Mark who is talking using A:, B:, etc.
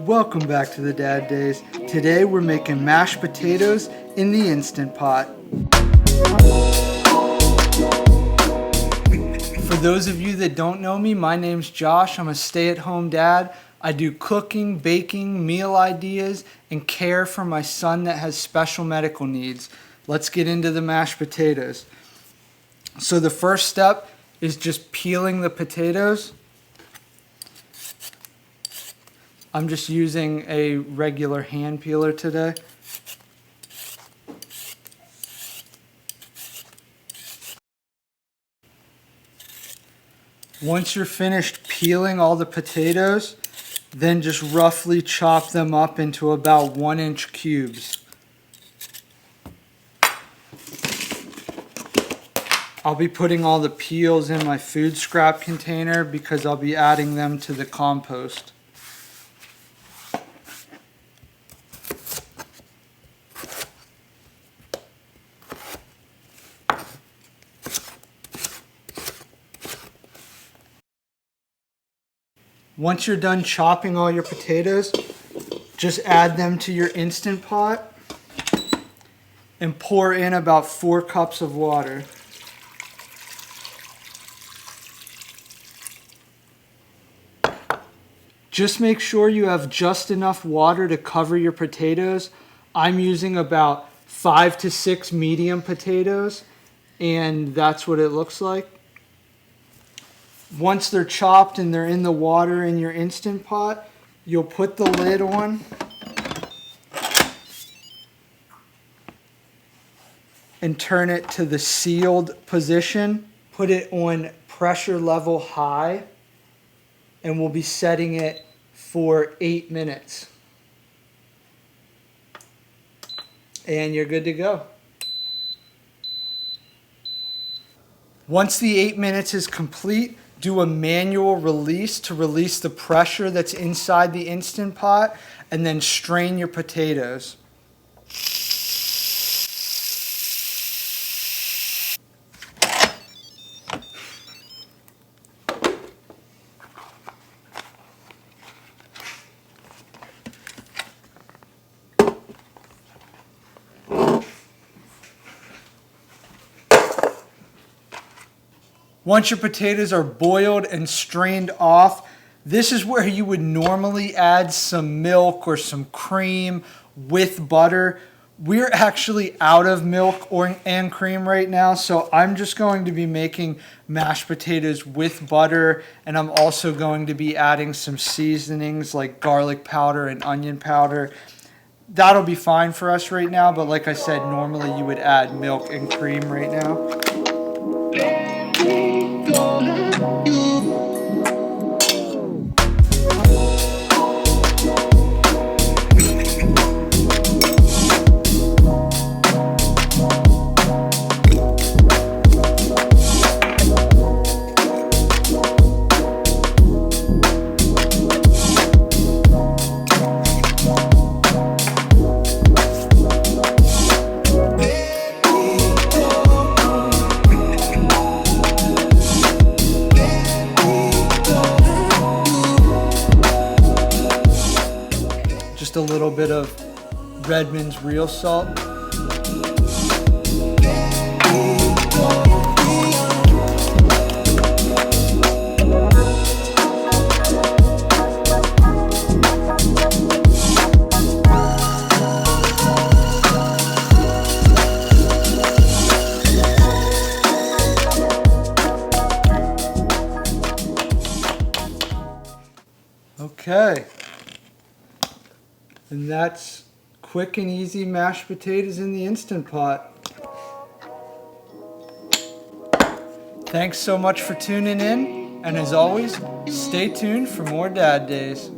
A: Welcome back to the Dad Days. Today we're making mashed potatoes in the Instant Pot. For those of you that don't know me, my name's Josh. I'm a stay-at-home dad. I do cooking, baking, meal ideas, and care for my son that has special medical needs. Let's get into the mashed potatoes. So the first step is just peeling the potatoes. I'm just using a regular hand peeler today. Once you're finished peeling all the potatoes, then just roughly chop them up into about 1-inch cubes. I'll be putting all the peels in my food scrap container because I'll be adding them to the compost. Once you're done chopping all your potatoes, just add them to your Instant Pot and pour in about 4 cups of water. Just make sure you have just enough water to cover your potatoes. I'm using about 5 to 6 medium potatoes, and that's what it looks like. Once they're chopped and they're in the water in your Instant Pot, you'll put the lid on and turn it to the sealed position. Put it on pressure level high, and we'll be setting it for 8 minutes. And you're good to go. Once the 8 minutes is complete, do a manual release to release the pressure that's inside the Instant Pot, and then strain your potatoes. Once your potatoes are boiled and strained off, this is where you would normally add some milk or some cream with butter. We're actually out of milk and cream right now, so I'm just going to be making mashed potatoes with butter, and I'm also going to be adding some seasonings like garlic powder and onion powder. That'll be fine for us right now, but like I said, normally you would add milk and cream right now. Just a little bit of Redmond's real salt. Okay. And that's quick and easy mashed potatoes in the Instant Pot. Thanks so much for tuning in, and as always, stay tuned for more Dad Days.